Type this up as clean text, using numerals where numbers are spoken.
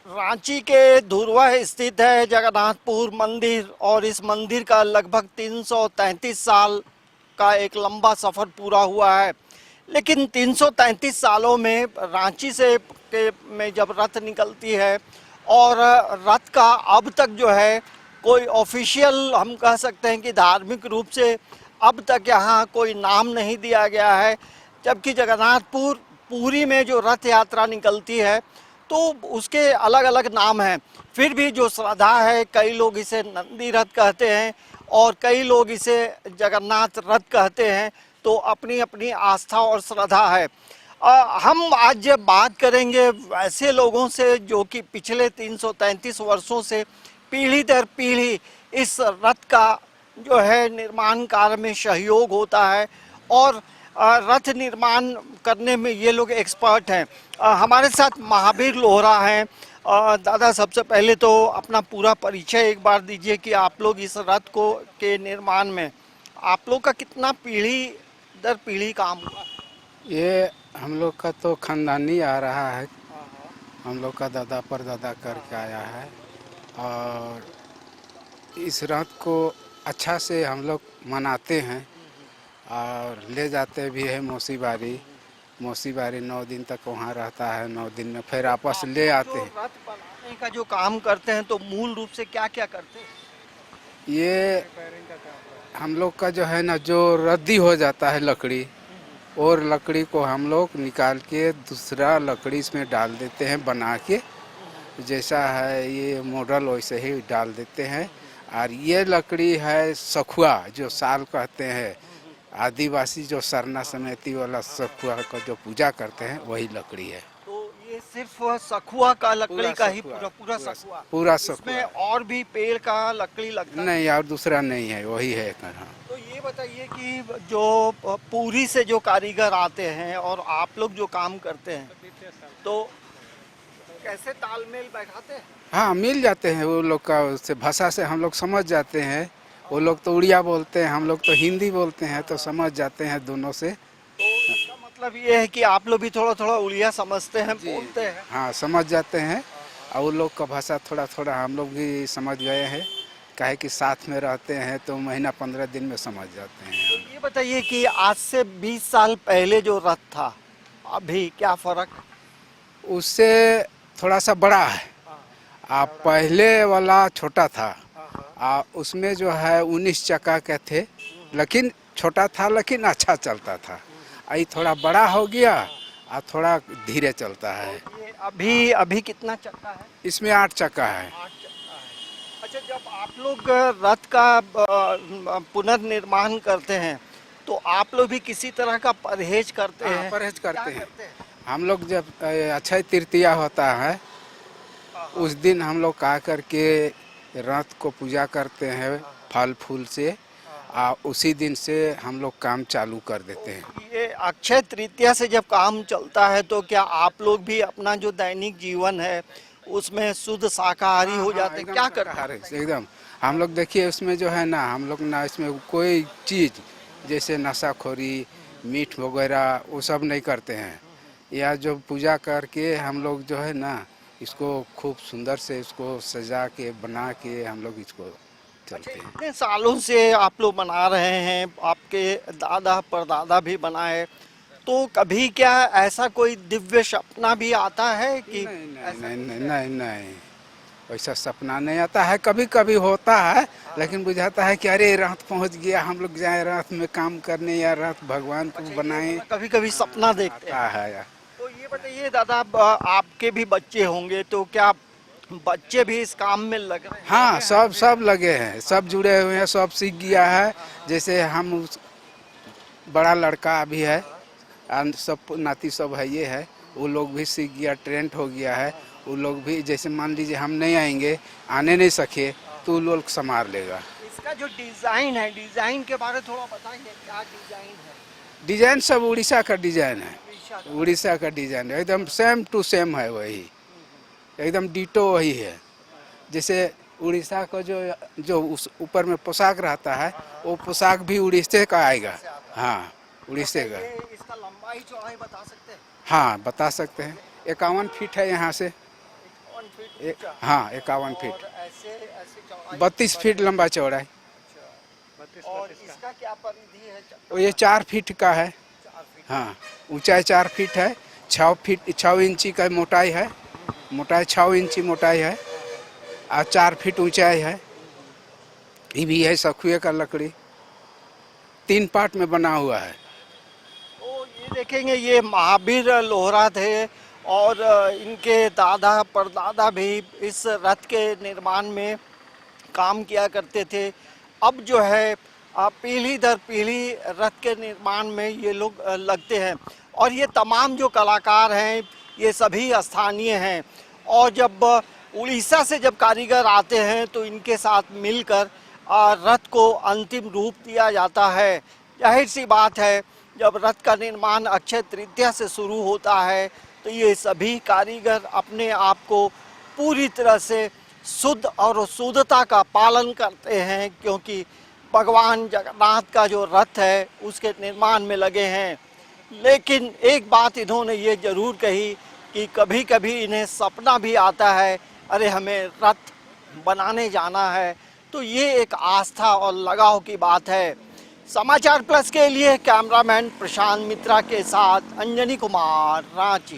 रांची के धुरवा स्थित है जगन्नाथपुर मंदिर और इस मंदिर का लगभग 333 साल का एक लंबा सफ़र पूरा हुआ है। लेकिन 333 सालों में रांची से में जब रथ निकलती है और रथ का अब तक जो है कोई ऑफिशियल हम कह सकते हैं कि धार्मिक रूप से अब तक यहाँ कोई नाम नहीं दिया गया है। जबकि जगन्नाथपुर पुरी में जो रथ यात्रा निकलती है तो उसके अलग अलग नाम हैं। फिर भी जो श्रद्धा है, कई लोग इसे नंदी रथ कहते हैं और कई लोग इसे जगन्नाथ रथ कहते हैं। तो अपनी अपनी आस्था और श्रद्धा है। हम आज बात करेंगे वैसे लोगों से जो कि पिछले 333 वर्षों से पीढ़ी दर पीढ़ी इस रथ का जो है निर्माण कार्य में सहयोग होता है और रथ निर्माण करने में ये लोग एक्सपर्ट हैं। हमारे साथ महावीर लोहरा हैं। दादा, सबसे पहले तो अपना पूरा परिचय एक बार दीजिए कि आप लोग इस रथ को के निर्माण में आप लोग का कितना पीढ़ी दर पीढ़ी काम हुआ? ये हम लोग का तो खानदानी आ रहा है। हम लोग का दादा परदादा करके आया है और इस रथ को अच्छा से हम लोग मनाते हैं और ले जाते भी है मौसी बारी 9 दिन तक वहाँ रहता है। 9 दिन में फिर आपस ले आते हैं। रथ बनाने का जो काम करते हैं तो मूल रूप से क्या क्या करते हैं? ये हम लोग का जो है ना, जो रद्दी हो जाता है लकड़ी, और लकड़ी को हम लोग निकाल के दूसरा लकड़ी इसमें डाल देते हैं बना के। जैसा है ये मॉडल वैसे ही डाल देते हैं। और ये लकड़ी है सखुआ, जो साल कहते हैं। आदिवासी जो सरना समिति वाला सखुआ का जो पूजा करते हैं वही लकड़ी है। तो ये सिर्फ सखुआ का लकड़ी का ही पूरा सखुआ? पूरा सखुआ। इसमें और भी पेड़ का लकड़ी लगता है? नहीं, और दूसरा नहीं है, वही है। तो ये बताइए कि जो पुरी से जो कारीगर आते हैं और आप लोग जो काम करते हैं तो कैसे तालमेल बैठाते हैं? हाँ, मिल जाते हैं। वो लोग का से भाषा से हम लोग समझ जाते हैं। वो लोग तो उड़िया बोलते हैं, हम लोग तो हिंदी बोलते हैं, तो समझ जाते हैं दोनों से। तो इसका मतलब ये है कि आप लोग भी थोड़ा थोड़ा उड़िया समझते हैं, बोलते हैं? हाँ, समझ जाते हैं। और वो लोग का भाषा थोड़ा थोड़ा हम लोग भी समझ गए हैं। काहे कि साथ में रहते हैं तो महीना 15 दिन में समझ जाते हैं। तो ये बताइए कि आज से 20 साल पहले जो रथ था, अभी क्या फर्क? उससे थोड़ा सा बड़ा है। आप पहले वाला छोटा था। उसमें जो है 19 चक्का के थे, लेकिन छोटा था लेकिन अच्छा चलता था। ये थोड़ा बड़ा हो गया और थोड़ा धीरे चलता है। ये अभी कितना चक्का है? इसमें 8 चक्का है। 8 चक्का है। अच्छा, जब आप लोग रथ का पुनर्निर्माण करते हैं तो आप लोग भी किसी तरह का परहेज करते हैं? परहेज करते क्या हैं। हम लोग जब अक्षय तृतीया होता है उस दिन हम लोग का करके रथ को पूजा करते हैं फल फूल से। उसी दिन से हम लोग काम चालू कर देते हैं। ये अक्षय तृतीया से जब काम चलता है तो क्या आप लोग भी अपना जो दैनिक जीवन है उसमें शुद्ध शाकाहारी हो जाते हैं? क्या करते हैं? एकदम। हम लोग देखिए उसमें जो है ना, हम लोग ना इसमें कोई चीज़ जैसे नशाखोरी, मीठ वगैरह वो सब नहीं करते हैं। या जो पूजा करके हम लोग जो है ना, इसको खूब सुंदर से इसको सजा के बना के हम लोग इसको चलते हैं। इतने सालों से आप लोग बना रहे हैं, आपके दादा परदादा भी बनाए, तो कभी क्या ऐसा कोई दिव्य सपना भी आता है कि? नहीं, वैसा सपना नहीं आता है। कभी कभी होता है, लेकिन बुझाता है कि अरे रथ पहुंच गया, हम लोग जाए रथ में काम करने या रथ भगवान को बनाएं। कभी कभी सपना देखते हैं। तो ये बताइए दादा, आपके भी बच्चे होंगे, तो क्या बच्चे भी इस काम में लग रहे हैं? हाँ, सब लगे हैं, सब जुड़े हुए हैं, सब सीख गया है। जैसे हम बड़ा लड़का अभी है, सब नाती सब है, ये है, वो लोग भी सीख गया, ट्रेंड हो गया है। वो लोग भी जैसे मान लीजिए हम नहीं आएंगे, आने नहीं सके, तो वो लोग संभाल लेगा। इसका जो डिजाइन है, डिजाइन के बारे में थोड़ा बताइए, क्या डिजाइन है? डिजाइन सब उड़ीसा का डिजाइन है। उड़ीसा का डिजाइन है, एकदम सेम टू सेम है, वही एकदम डिटो वही है। जैसे उड़ीसा का जो उस ऊपर में पोशाक रहता है, वो पोशाक भी उड़ीसा का आएगा। हाँ, उड़ीसा का। इसका लंबाई चौड़ाई बता सकते हैं? हाँ, बता सकते हैं। 51 फीट है यहाँ से। 51 फीट एक ऊंचा। हाँ 51 फीट, और ऐसे ऐसे चौड़ाई 32 फीट लंबा चौड़ाई। और इसका क्या परिधि है? और ये 4 फीट का है। 4 फीट। हाँ, ऊंचाई 4 फीट है, 6 इंची का मोटाई है, मोटाई 6 इंची मोटाई है और 4 फीट ऊंचाई है। ये भी है सखुए का लकड़ी, 3 पार्ट में बना हुआ है। तो ये देखेंगे, ये महावीर लोहरा थे और इनके दादा परदादा भी इस रथ के निर्माण में काम किया करते थे। अब जो है पीढ़ी दर पीढ़ी रथ के निर्माण में ये लोग लगते हैं और ये तमाम जो कलाकार हैं ये सभी स्थानीय हैं। और जब उड़ीसा से जब कारीगर आते हैं तो इनके साथ मिलकर रथ को अंतिम रूप दिया जाता है। जाहिर सी बात है, जब रथ का निर्माण अक्षय तृतीया से शुरू होता है तो ये सभी कारीगर अपने आप को पूरी तरह से शुद्ध और शुद्धता का पालन करते हैं, क्योंकि भगवान जगन्नाथ का जो रथ है उसके निर्माण में लगे हैं। लेकिन एक बात इन्होंने ये जरूर कही कि कभी कभी इन्हें सपना भी आता है, अरे हमें रथ बनाने जाना है। तो ये एक आस्था और लगाव की बात है। समाचार प्लस के लिए कैमरामैन प्रशांत मित्रा के साथ अंजनी कुमार, रांची।